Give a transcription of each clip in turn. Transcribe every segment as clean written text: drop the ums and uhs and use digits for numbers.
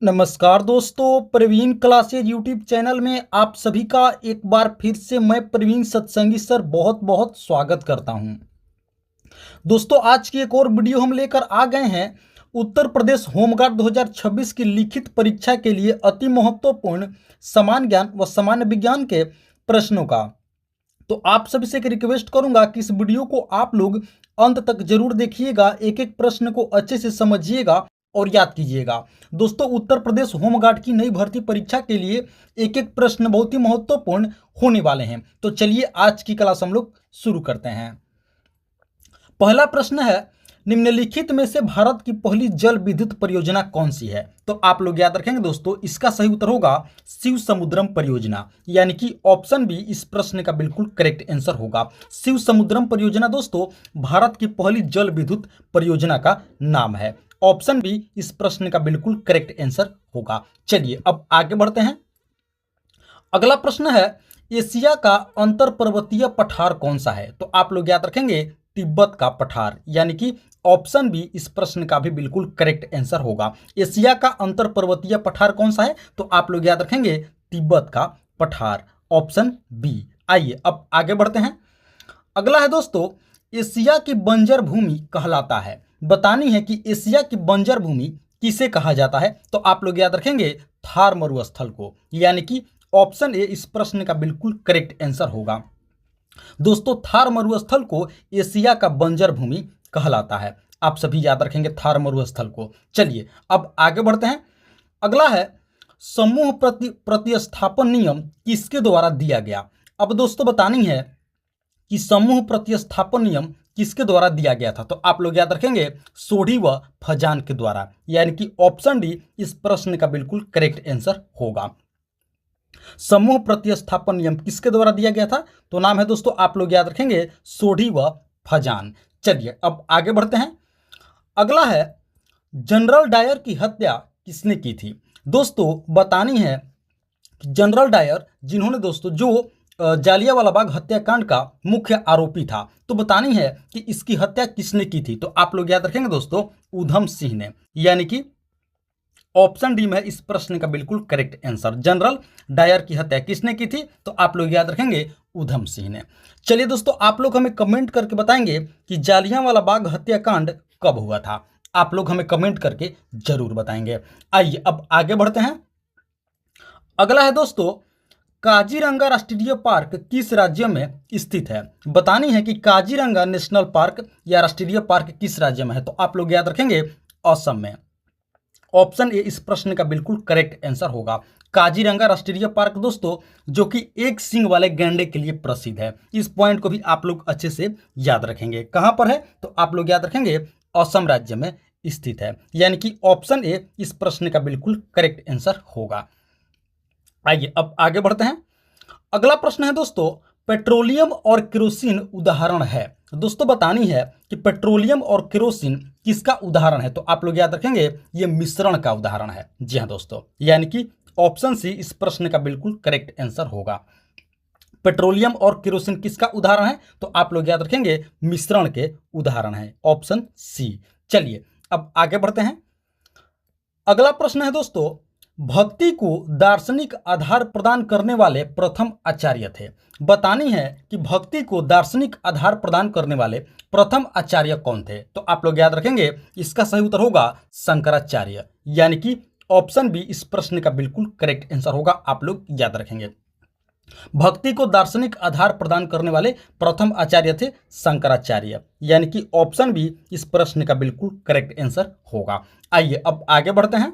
नमस्कार दोस्तों, Praveen classes YouTube channel में आप सभी का एक बार फिर से मैं प्रवीण सत्संगी सर बहुत बहुत स्वागत करता हूं। दोस्तों, आज की एक और वीडियो हम लेकर आ गए हैं उत्तर प्रदेश होमगार्ड 2026 की लिखित परीक्षा के लिए अति महत्वपूर्ण सामान्य ज्ञान व सामान्य विज्ञान के प्रश्नों का। तो आप सभी से एक रिक्वेस्ट करूंगा कि इस वीडियो को आप लोग अंत तक जरूर देखिएगा, एक एक प्रश्न को अच्छे से समझिएगा और याद कीजिएगा। दोस्तों, उत्तर प्रदेश होमगार्ड की नई भर्ती परीक्षा के लिए एक एक प्रश्न बहुत ही महत्वपूर्ण होने वाले हैं। तो चलिए आज की क्लास हम लोग शुरू करते हैं। पहला प्रश्न है, निम्नलिखित में से भारत की पहली जल विद्युत परियोजना कौन सी है? तो आप लोग याद रखेंगे दोस्तों, इसका सही उत्तर होगा शिव समुद्रम परियोजना, यानी कि ऑप्शन बी इस प्रश्न का बिल्कुल करेक्ट आंसर होगा। शिव समुद्रम परियोजना दोस्तों भारत की पहली जल विद्युत परियोजना का नाम है। ऑप्शन बी इस प्रश्न का बिल्कुल करेक्ट आंसर होगा। चलिए अब आगे बढ़ते हैं। अगला प्रश्न है, एशिया का अंतर पर्वतीय पठार कौन सा है? तो आप लोग याद रखेंगे तिब्बत का पठार, यानी कि ऑप्शन बी इस प्रश्न का भी बिल्कुल करेक्ट आंसर होगा। एशिया का अंतर पर्वतीय पठार कौन सा है? तो आप लोग याद रखेंगे तिब्बत का पठार, ऑप्शन बी। आइए अब आगे बढ़ते हैं। अगला है दोस्तों, एशिया की बंजर भूमि कहलाता है। बतानी है कि एशिया की बंजर भूमि किसे कहा जाता है? तो आप लोग याद रखेंगे थार मरुस्थल को, यानी कि ऑप्शन ए इस प्रश्न का बिल्कुल करेक्ट आंसर होगा। दोस्तों, थार मरुस्थल को एशिया का बंजर भूमि कहलाता है। आप सभी याद रखेंगे थार मरुस्थल को। चलिए अब आगे बढ़ते हैं। अगला है, समूह प्रतिस्थापन नियम किसके द्वारा दिया गया? अब दोस्तों बतानी है कि समूह प्रतिस्थापन नियम किसके द्वारा दिया गया था? तो आप लोग याद रखेंगे सोढ़ी व फजान के द्वारा, यानी कि ऑप्शन डी इस प्रश्न का बिल्कुल करेक्ट आंसर होगा। समूह प्रतिस्थापन नियम किसके द्वारा दिया गया था? तो नाम है दोस्तों, आप लोग याद रखेंगे सोढ़ी व फजान। चलिए अब आगे बढ़ते हैं। अगला है, जनरल डायर की हत्या किसने की थी? दोस्तों बतानी है कि जनरल डायर जिन्होंने दोस्तों जो जालियांवाला बाग हत्याकांड का मुख्य आरोपी था, तो बतानी है कि इसकी हत्या किसने की थी? तो आप लोग याद रखेंगे दोस्तों ऊधम सिंह ने, यानी कि ऑप्शन डी में इस प्रश्न का बिल्कुल करेक्ट आंसर। जनरल डायर की हत्या किसने की थी? तो आप लोग याद रखेंगे ऊधम सिंह ने। चलिए दोस्तों, आप लोग हमें कमेंट करके बताएंगे कि जालियांवाला बाग हत्याकांड कब हुआ था। आप लोग हमें कमेंट करके जरूर बताएंगे। आइए अब आगे बढ़ते हैं। अगला है दोस्तों, काजीरंगा राष्ट्रीय पार्क किस राज्य में स्थित है? बतानी है कि काजीरंगा नेशनल पार्क या राष्ट्रीय पार्क किस राज्य में है? तो आप लोग याद रखेंगे असम में। ऑप्शन ए इस प्रश्न का बिल्कुल करेक्ट आंसर होगा। काजीरंगा राष्ट्रीय पार्क दोस्तों जो कि एक सींग वाले गैंडे के लिए प्रसिद्ध है। इस पॉइंट को भी आप लोग अच्छे से याद रखेंगे। कहां पर है? तो आप लोग याद रखेंगे असम राज्य में स्थित है, यानी कि ऑप्शन ए इस प्रश्न का बिल्कुल करेक्ट आंसर होगा। आइए अब आगे बढ़ते हैं। अगला प्रश्न है दोस्तों, पेट्रोलियम और केरोसिन उदाहरण है। दोस्तों बतानी है कि पेट्रोलियम और केरोसिन किसका उदाहरण है? तो आप लोग याद रखेंगे ये मिश्रण का उदाहरण है। जी हाँ दोस्तों, यानी कि ऑप्शन सी इस प्रश्न का बिल्कुल करेक्ट आंसर होगा। पेट्रोलियम और केरोसिन किसका उदाहरण है? तो आप लोग याद रखेंगे मिश्रण के उदाहरण है, ऑप्शन सी। चलिए अब आगे बढ़ते हैं। अगला प्रश्न है दोस्तों, भक्ति को दार्शनिक आधार प्रदान करने वाले प्रथम आचार्य थे। बतानी है कि भक्ति को दार्शनिक आधार प्रदान करने वाले प्रथम आचार्य कौन थे? तो आप लोग याद रखेंगे इसका सही उत्तर होगा शंकराचार्य, यानी कि ऑप्शन बी इस प्रश्न का बिल्कुल करेक्ट आंसर होगा। आप लोग याद रखेंगे भक्ति को दार्शनिक आधार प्रदान करने वाले प्रथम आचार्य थे शंकराचार्य, यानी कि ऑप्शन बी इस प्रश्न का बिल्कुल करेक्ट आंसर होगा। आइए अब आगे बढ़ते हैं।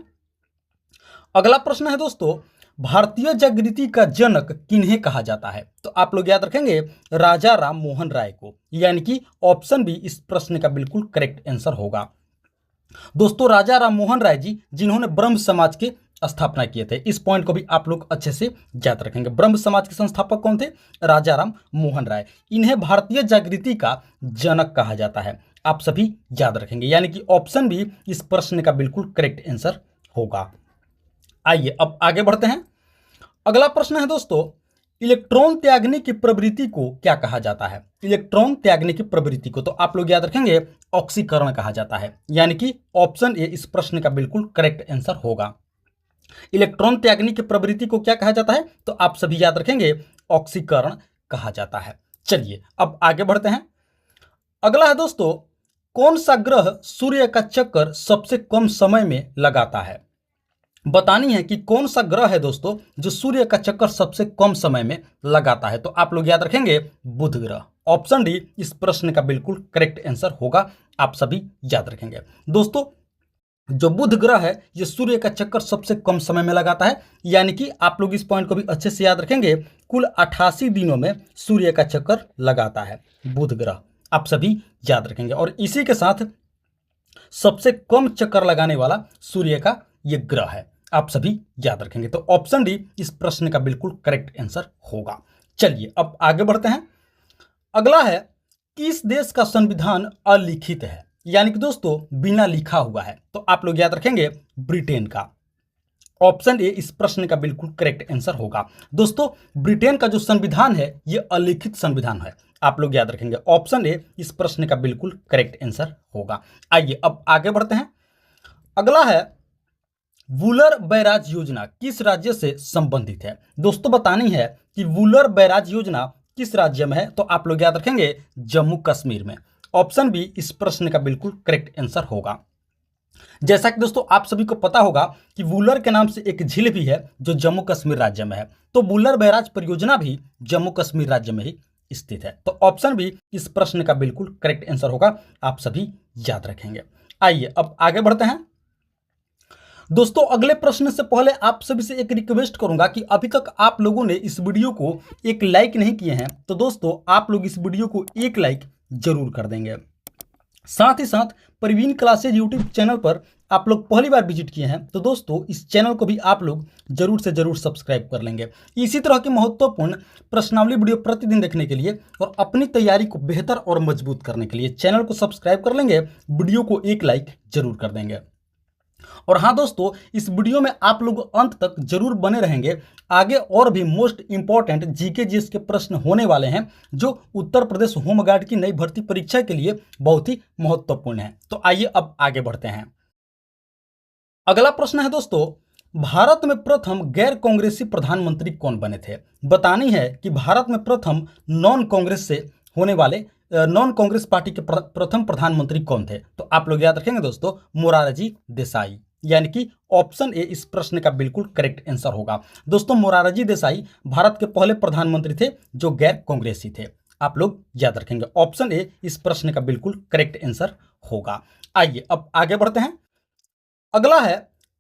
अगला प्रश्न है दोस्तों, भारतीय जागृति का जनक किन्हें कहा जाता है? तो आप लोग याद रखेंगे राजा राम मोहन राय को, यानी कि ऑप्शन बी इस प्रश्न का बिल्कुल करेक्ट आंसर होगा। दोस्तों राजा राम मोहन राय जी जिन्होंने ब्रह्म समाज के स्थापना किए थे, इस पॉइंट को भी आप लोग अच्छे से याद रखेंगे। ब्रह्म समाज के संस्थापक कौन थे? राजा राम मोहन राय। इन्हें भारतीय जागृति का जनक कहा जाता है। आप सभी याद रखेंगे, यानी कि ऑप्शन बी इस प्रश्न का बिल्कुल करेक्ट आंसर होगा। आइए अब आगे बढ़ते हैं। अगला प्रश्न है दोस्तों, इलेक्ट्रॉन त्यागने की प्रवृत्ति को क्या कहा जाता है? इलेक्ट्रॉन त्यागने की प्रवृत्ति को तो आप लोग याद रखेंगे ऑक्सीकरण कहा जाता है, यानी कि ऑप्शन ए इस प्रश्न का बिल्कुल करेक्ट आंसर होगा। इलेक्ट्रॉन त्यागने की प्रवृत्ति को क्या कहा जाता है? तो आप सभी याद रखेंगे ऑक्सीकरण कहा जाता है। चलिए अब आगे बढ़ते हैं। अगला है दोस्तों, कौन सा ग्रह सूर्य का चक्कर सबसे कम समय में लगाता है? बतानी है कि कौन सा ग्रह है दोस्तों जो सूर्य का चक्कर सबसे कम समय में लगाता है। तो आप लोग याद रखेंगे बुध ग्रह। ऑप्शन डी इस प्रश्न का बिल्कुल करेक्ट आंसर होगा। आप सभी याद रखेंगे दोस्तों, जो बुध ग्रह है ये सूर्य का चक्कर सबसे कम समय में लगाता है, यानी कि आप लोग इस पॉइंट को भी अच्छे से याद रखेंगे। कुल 88 दिनों में सूर्य का चक्कर लगाता है बुध ग्रह। आप सभी याद रखेंगे और इसी के साथ सबसे कम चक्कर लगाने वाला सूर्य का ये ग्रह है। आप सभी याद रखेंगे। तो ऑप्शन डी इस प्रश्न का बिल्कुल करेक्ट आंसर होगा। चलिए अब आगे बढ़ते हैं। अगला है, किस देश का संविधान अलिखित है, यानी कि दोस्तों बिना लिखा हुआ है? तो आप लोग याद रखेंगे ब्रिटेन का। ऑप्शन ए इस प्रश्न का बिल्कुल करेक्ट आंसर होगा। दोस्तों ब्रिटेन का जो संविधान है ये अलिखित संविधान है। आप लोग याद रखेंगे ऑप्शन ए इस प्रश्न का बिल्कुल करेक्ट आंसर होगा। आइए अब आगे बढ़ते हैं। अगला है, वूलर बैराज योजना किस राज्य से संबंधित है? दोस्तों बतानी है कि वूलर बैराज योजना किस राज्य में है? तो आप लोग याद रखेंगे जम्मू कश्मीर में। ऑप्शन बी इस प्रश्न का बिल्कुल करेक्ट आंसर होगा। जैसा कि दोस्तों आप सभी को पता होगा कि वूलर के नाम से एक झील भी है जो जम्मू कश्मीर राज्य में है, तो वूलर बैराज परियोजना भी जम्मू कश्मीर राज्य में ही स्थित है। तो ऑप्शन बी इस प्रश्न का बिल्कुल करेक्ट आंसर होगा। आप सभी याद रखेंगे। आइए अब आगे बढ़ते हैं। दोस्तों अगले प्रश्न से पहले आप सभी से एक रिक्वेस्ट करूंगा कि अभी तक आप लोगों ने इस वीडियो को एक लाइक नहीं किए हैं, तो दोस्तों आप लोग इस वीडियो को एक लाइक जरूर कर देंगे। साथ ही साथ प्रवीण क्लासेज यूट्यूब चैनल पर आप लोग पहली बार विजिट किए हैं तो दोस्तों इस चैनल को भी आप लोग जरूर से जरूर सब्सक्राइब कर लेंगे। इसी तरह की महत्वपूर्ण प्रश्नावली वीडियो प्रतिदिन देखने के लिए और अपनी तैयारी को बेहतर और मजबूत करने के लिए चैनल को सब्सक्राइब कर लेंगे, वीडियो को एक लाइक जरूर कर देंगे। और हाँ दोस्तों, इस वीडियो में आप लोग अंत तक जरूर बने रहेंगे। आगे और भी मोस्ट इंपॉर्टेंट जीके जीएस के प्रश्न होने वाले हैं जो उत्तर प्रदेश होमगार्ड की नई भर्ती परीक्षा के लिए बहुत ही महत्वपूर्ण है। तो आइए अब आगे बढ़ते हैं। अगला प्रश्न है दोस्तों, भारत में प्रथम गैर कांग्रेसी प्रधानमंत्री कौन बने थे? बतानी है कि भारत में प्रथम नॉन कांग्रेस से होने वाले नॉन कांग्रेस पार्टी के प्रथम प्रधानमंत्री कौन थे? तो आप लोग याद रखेंगे दोस्तों मोरारजी देसाई, यानी कि ऑप्शन ए इस प्रश्न का बिल्कुल करेक्ट आंसर होगा। दोस्तों मोरारजी देसाई भारत के पहले प्रधानमंत्री थे जो गैर कांग्रेसी थे। आप लोग याद रखेंगे ऑप्शन ए इस प्रश्न का बिल्कुल करेक्ट आंसर होगा। आइए अब आगे बढ़ते हैं। अगला है,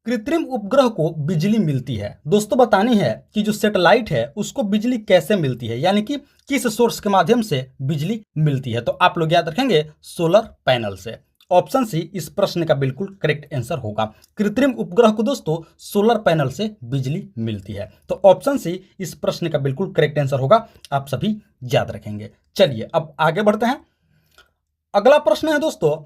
कृत्रिम उपग्रह को बिजली मिलती है। दोस्तों बतानी है कि जो सैटेलाइट है उसको बिजली कैसे मिलती है, यानी कि किस सोर्स के माध्यम से बिजली मिलती है? तो आप लोग याद रखेंगे सोलर पैनल से। ऑप्शन सी इस प्रश्न का बिल्कुल करेक्ट आंसर होगा। कृत्रिम उपग्रह को दोस्तों सोलर पैनल से बिजली मिलती है। तो ऑप्शन सी इस प्रश्न का बिल्कुल करेक्ट आंसर होगा। आप सभी याद रखेंगे। चलिए अब आगे बढ़ते हैं। अगला प्रश्न है दोस्तों,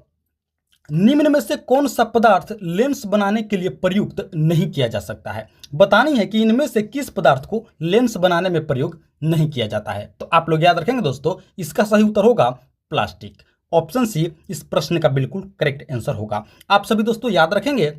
निम्न में से कौन सा पदार्थ लेंस बनाने के लिए प्रयुक्त नहीं किया जा सकता है? बतानी है कि इनमें से किस पदार्थ को लेंस बनाने में प्रयोग नहीं किया जाता है? तो आप लोग याद रखेंगे दोस्तों इसका सही उत्तर होगा प्लास्टिक। ऑप्शन सी इस प्रश्न का बिल्कुल करेक्ट आंसर होगा। आप सभी दोस्तों याद रखेंगे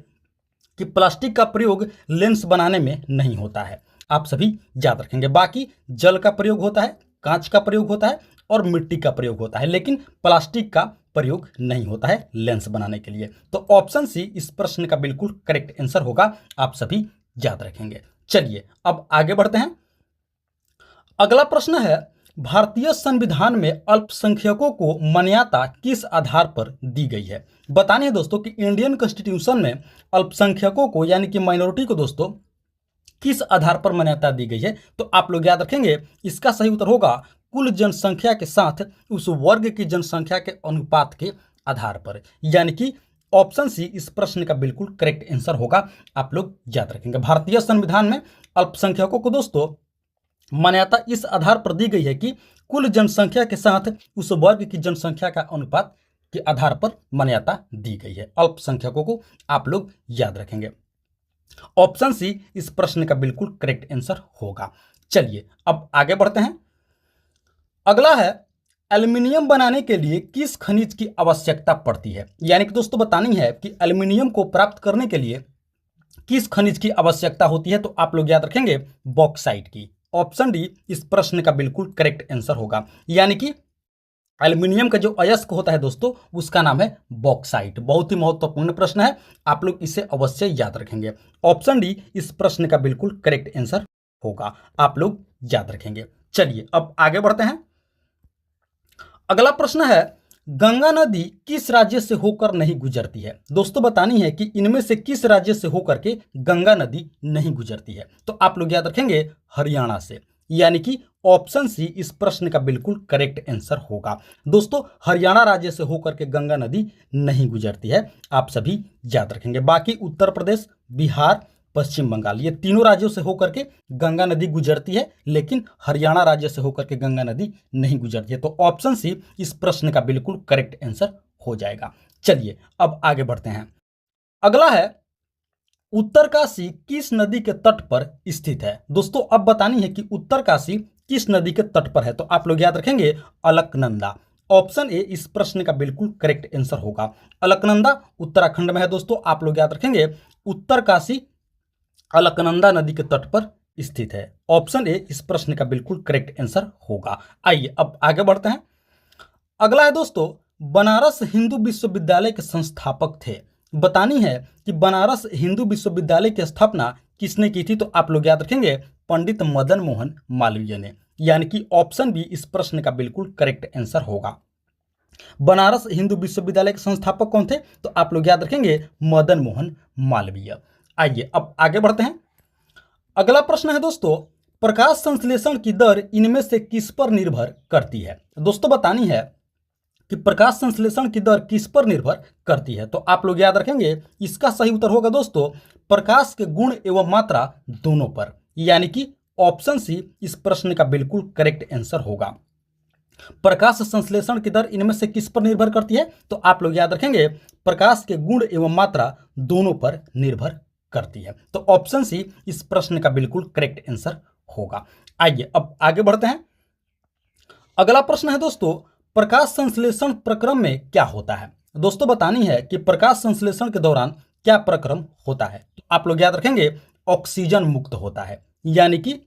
कि प्लास्टिक का प्रयोग लेंस बनाने में नहीं होता है। आप सभी याद रखेंगे। बाकी जल का प्रयोग होता है, कांच का प्रयोग होता है और मिट्टी का प्रयोग होता है, लेकिन प्लास्टिक का प्रयोग नहीं होता है लेंस बनाने के लिए। तो ऑप्शन सी इस प्रश्न का बिल्कुल करेक्ट आंसर होगा। आप सभी याद रखेंगे। चलिए अब आगे बढ़ते हैं। अगला प्रश्न है, भारतीय संविधान में अल्पसंख्यकों को मान्यता किस आधार पर दी गई है? बताने है दोस्तों कि इंडियन कॉन्स्टिट्यूशन में अल्पसंख्यकों को यानी कि माइनॉरिटी को दोस्तों किस आधार पर मान्यता दी गई है? तो आप लोग याद रखेंगे इसका सही उत्तर होगा कुल जनसंख्या के साथ उस वर्ग की जनसंख्या के अनुपात के आधार पर, यानी कि ऑप्शन सी इस प्रश्न का बिल्कुल करेक्ट आंसर होगा। आप लोग याद रखेंगे भारतीय संविधान में अल्पसंख्यकों को दोस्तों मान्यता इस आधार पर दी गई है कि कुल जनसंख्या के साथ उस वर्ग की जनसंख्या का अनुपात के आधार पर मान्यता दी गई है अल्पसंख्यकों को। आप लोग याद रखेंगे ऑप्शन सी इस प्रश्न का बिल्कुल करेक्ट आंसर होगा। चलिए अब आगे बढ़ते हैं। अगला है, एल्युमिनियम बनाने के लिए किस खनिज की आवश्यकता पड़ती है? यानी कि दोस्तों बतानी है कि एल्युमिनियम को प्राप्त करने के लिए किस खनिज की आवश्यकता होती है? तो आप लोग याद रखेंगे बॉक्साइट की। ऑप्शन डी इस प्रश्न का बिल्कुल करेक्ट आंसर होगा। यानी कि एल्यूमिनियम का जो अयस्क होता है दोस्तों, उसका नाम है बॉक्साइट। बहुत ही महत्वपूर्ण प्रश्न है, आप लोग इसे अवश्य याद रखेंगे। ऑप्शन डी इस प्रश्न का बिल्कुल करेक्ट आंसर होगा, आप लोग याद रखेंगे। चलिए अब आगे बढ़ते हैं। अगला प्रश्न है, गंगा नदी किस राज्य से होकर नहीं गुजरती है? दोस्तों बतानी है कि इनमें से किस राज्य से होकर के गंगा नदी नहीं गुजरती है? तो आप लोग याद रखेंगे हरियाणा से। यानी कि ऑप्शन सी इस प्रश्न का बिल्कुल करेक्ट आंसर होगा। दोस्तों हरियाणा राज्य से होकर के गंगा नदी नहीं गुजरती है, आप सभी याद रखेंगे। बाकी उत्तर प्रदेश, बिहार, पश्चिम बंगाल, ये तीनों राज्यों से होकर के गंगा नदी गुजरती है, लेकिन हरियाणा राज्य से होकर के गंगा नदी नहीं गुजरती है। तो ऑप्शन सी इस प्रश्न का बिल्कुल करेक्ट आंसर हो जाएगा। चलिए अब आगे बढ़ते हैं। अगला है, उत्तरकाशी किस नदी के तट पर स्थित है? दोस्तों अब बतानी है कि उत्तरकाशी किस नदी के तट पर है? तो आप लोग याद रखेंगे अलकनंदा। ऑप्शन ए इस प्रश्न का बिल्कुल करेक्ट आंसर होगा। अलकनंदा उत्तराखंड में है दोस्तों, आप लोग याद रखेंगे उत्तरकाशी अलकनंदा नदी के तट पर स्थित है। ऑप्शन ए इस प्रश्न का बिल्कुल करेक्ट आंसर होगा। आइए अब आगे बढ़ते हैं। अगला है दोस्तों, बनारस हिंदू विश्वविद्यालय के संस्थापक थे। बतानी है कि बनारस हिंदू विश्वविद्यालय की स्थापना किसने की थी? तो आप लोग याद रखेंगे पंडित मदन मोहन मालवीय ने। यानी कि ऑप्शन बी इस प्रश्न का बिल्कुल करेक्ट आंसर होगा। बनारस हिंदू विश्वविद्यालय के संस्थापक कौन थे? तो आप लोग याद रखेंगे मदन मोहन मालवीय। आइए अब आगे बढ़ते हैं। अगला प्रश्न है दोस्तों, प्रकाश संश्लेषण की दर इनमें से किस पर निर्भर करती है? दोस्तों बतानी है कि प्रकाश संश्लेषण की दर किस पर निर्भर करती है? तो आप लोग याद रखेंगे इसका सही उत्तर होगा दोस्तों प्रकाश के गुण एवं मात्रा दोनों पर। यानी कि ऑप्शन सी इस प्रश्न का बिल्कुल करेक्ट आंसर होगा। प्रकाश संश्लेषण की दर इनमें से किस पर निर्भर करती है? तो आप लोग याद रखेंगे प्रकाश के गुण एवं मात्रा दोनों पर निर्भर करती है। तो ऑप्शन सी इस प्रश्न का बिल्कुल करेक्ट आंसर होगा। आइए अब आगे बढ़ते हैं। अगला प्रश्न है दोस्तों, प्रकाश संश्लेषण प्रक्रम में क्या होता है? दोस्तों बतानी है कि प्रकाश संश्लेषण के दौरान क्या प्रक्रम होता है? तो आप लोग याद रखेंगे ऑक्सीजन मुक्त होता है। यानी कि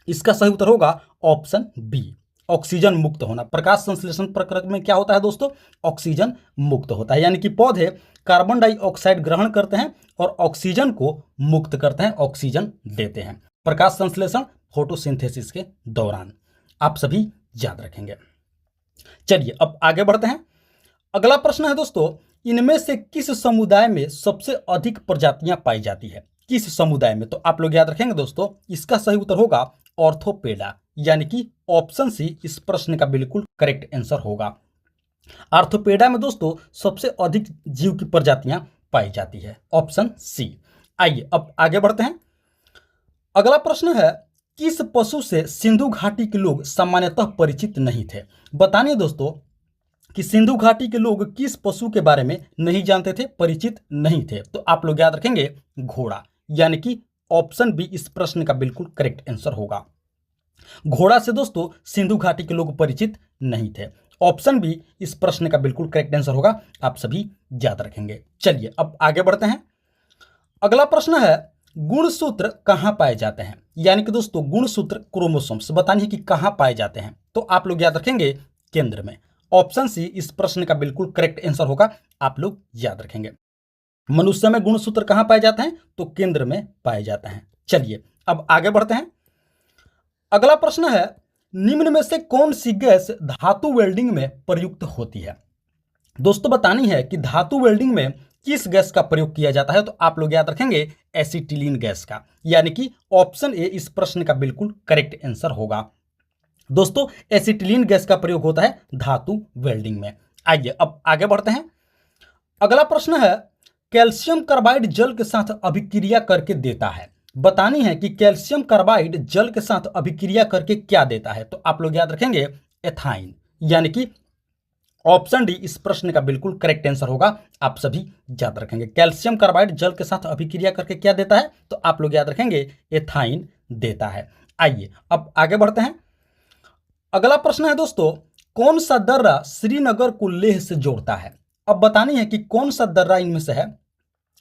इसका सही उत्तर होगा ऑप्शन बी, ऑक्सीजन मुक्त होना। प्रकाश संश्लेषण प्रक्रिया में क्या होता है दोस्तों? ऑक्सीजन मुक्त होता है। यानी कि पौधे कार्बन डाइऑक्साइड ग्रहण करते हैं और ऑक्सीजन को मुक्त करते हैं, ऑक्सीजन देते हैं। प्रकाश संश्लेषण फोटोसिंथेसिस के दौरान, आप सभी याद रखेंगे। चलिए अब आगे बढ़ते हैं। अगला प्रश्न है दोस्तों, इनमें से किस समुदाय में सबसे अधिक प्रजातियां पाई जाती है? किस समुदाय में? तो आप लोग याद रखेंगे दोस्तों इसका सही उत्तर होगा ऑर्थोपेडा। यानी कि ऑप्शन सी इस प्रश्न का बिल्कुल करेक्ट आंसर होगा। आर्थोपेडा में दोस्तों सबसे अधिक जीव की प्रजातियां पाई जाती है, ऑप्शन सी। आइए अब आगे बढ़ते हैं। अगला प्रश्न है, किस पशु से सिंधु घाटी के लोग सामान्यतः परिचित नहीं थे? बतानिए दोस्तों कि सिंधु घाटी के लोग किस पशु के बारे में नहीं जानते थे, परिचित नहीं थे? तो आप लोग याद रखेंगे घोड़ा। यानी कि ऑप्शन बी इस प्रश्न का बिल्कुल करेक्ट आंसर होगा। घोड़ा से दोस्तों सिंधु घाटी के लोग परिचित नहीं थे। ऑप्शन बी इस प्रश्न का बिल्कुल करेक्ट आंसर होगा, आप सभी याद रखेंगे। चलिए अब आगे बढ़ते हैं। अगला प्रश्न है, गुणसूत्र कहां पाए जाते हैं? यानी कि दोस्तों गुणसूत्र क्रोमोसोम्स बतानी है कि कहां पाए जाते हैं? तो आप लोग याद रखेंगे केंद्र में। ऑप्शन सी इस प्रश्न का बिल्कुल करेक्ट आंसर होगा, आप लोग याद रखेंगे। मनुष्य में गुणसूत्र कहां पाए जाते हैं? तो केंद्र में पाए जाते हैं। चलिए अब आगे बढ़ते हैं। अगला प्रश्न है, निम्न में से कौन सी गैस धातु वेल्डिंग में प्रयुक्त होती है? दोस्तों बतानी है कि धातु वेल्डिंग में किस गैस का प्रयोग किया जाता है? तो आप लोग याद रखेंगे एसिटिलीन गैस का। यानी कि ऑप्शन ए इस प्रश्न का बिल्कुल करेक्ट आंसर होगा। दोस्तों एसिटिलीन गैस का प्रयोग होता है धातु वेल्डिंग में। आइए अब आगे बढ़ते हैं। अगला प्रश्न है, कैल्शियम कार्बाइड जल के साथ अभिक्रिया करके देता है। बतानी है कि कैल्शियम कार्बाइड जल के साथ अभिक्रिया करके क्या देता है? तो आप लोग याद रखेंगे एथाइन। यानी कि ऑप्शन डी इस प्रश्न का बिल्कुल करेक्ट आंसर होगा, आप सभी याद रखेंगे। कैल्शियम कार्बाइड जल के साथ अभिक्रिया करके क्या देता है? तो आप लोग याद रखेंगे एथाइन देता है। आइए अब आगे बढ़ते हैं। अगला प्रश्न है दोस्तों, कौन सा दर्रा श्रीनगर को लेह से जोड़ता है? अब बतानी है कि कौन सा दर्रा इनमें से है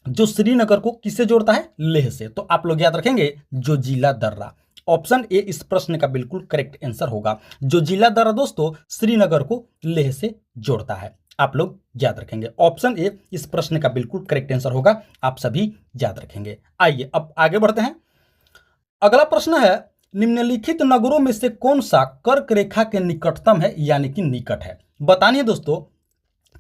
जो श्रीनगर को किससे जोड़ता है? लेह से। तो आप लोग याद रखेंगे जोजिला दर्रा। ऑप्शन ए इस प्रश्न का बिल्कुल करेक्ट आंसर होगा। जोजिला दर्रा दोस्तों श्रीनगर को लेह से जोड़ता है। आप लोग याद रखेंगे ऑप्शन ए इस प्रश्न का बिल्कुल करेक्ट आंसर होगा। आप सभी याद रखेंगे। आइए अब आगे बढ़ते हैं। अगला प्रश्न है, निम्नलिखित नगरों में से कौन सा कर्क रेखा के निकटतम है, यानी कि निकट है। बतानिए दोस्तों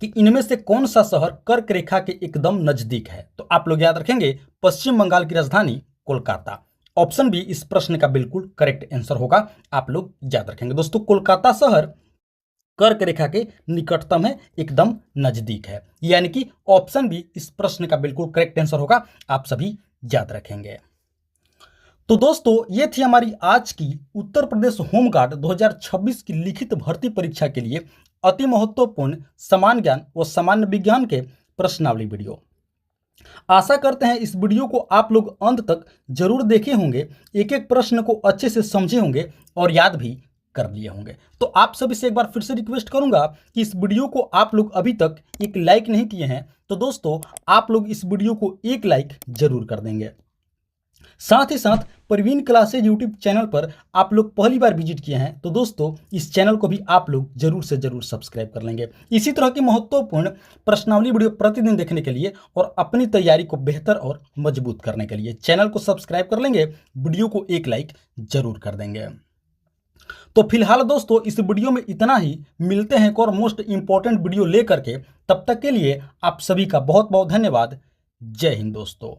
कि इनमें से कौन सा शहर कर्क रेखा के एकदम नजदीक है। तो आप लोग याद रखेंगे पश्चिम बंगाल की राजधानी कोलकाता। ऑप्शन बी इस प्रश्न का बिल्कुल करेक्ट आंसर होगा। आप लोग याद रखेंगे दोस्तों कोलकाता शहर कर्क रेखा के निकटतम है, एकदम नजदीक है, यानी कि ऑप्शन बी इस प्रश्न का बिल्कुल करेक्ट आंसर होगा। आप सभी याद रखेंगे। तो दोस्तों ये थी हमारी आज की उत्तर प्रदेश होमगार्ड 2026 की लिखित भर्ती परीक्षा के लिए अति महत्वपूर्ण समान ज्ञान व सामान्य विज्ञान के प्रश्नावली वीडियो। आशा करते हैं इस वीडियो को आप लोग अंत तक जरूर देखे होंगे, एक एक प्रश्न को अच्छे से समझे होंगे और याद भी कर लिए होंगे। तो आप सभी से एक बार फिर से रिक्वेस्ट करूंगा कि इस वीडियो को आप लोग अभी तक एक लाइक नहीं किए हैं तो दोस्तों आप लोग इस वीडियो को एक लाइक जरूर कर देंगे। साथ ही साथ प्रवीण क्लासेज यूट्यूब चैनल पर आप लोग पहली बार विजिट किए हैं तो दोस्तों इस चैनल को भी आप लोग जरूर से जरूर सब्सक्राइब कर लेंगे। इसी तरह की महत्वपूर्ण प्रश्नावली वीडियो प्रतिदिन देखने के लिए और अपनी तैयारी को बेहतर और मजबूत करने के लिए चैनल को सब्सक्राइब कर लेंगे, वीडियो को एक लाइक जरूर कर देंगे। तो फिलहाल दोस्तों इस वीडियो में इतना ही, मिलते हैं एक और मोस्ट इंपॉर्टेंट वीडियो लेकर के। तब तक के लिए आप सभी का बहुत बहुत धन्यवाद। जय हिंद दोस्तों।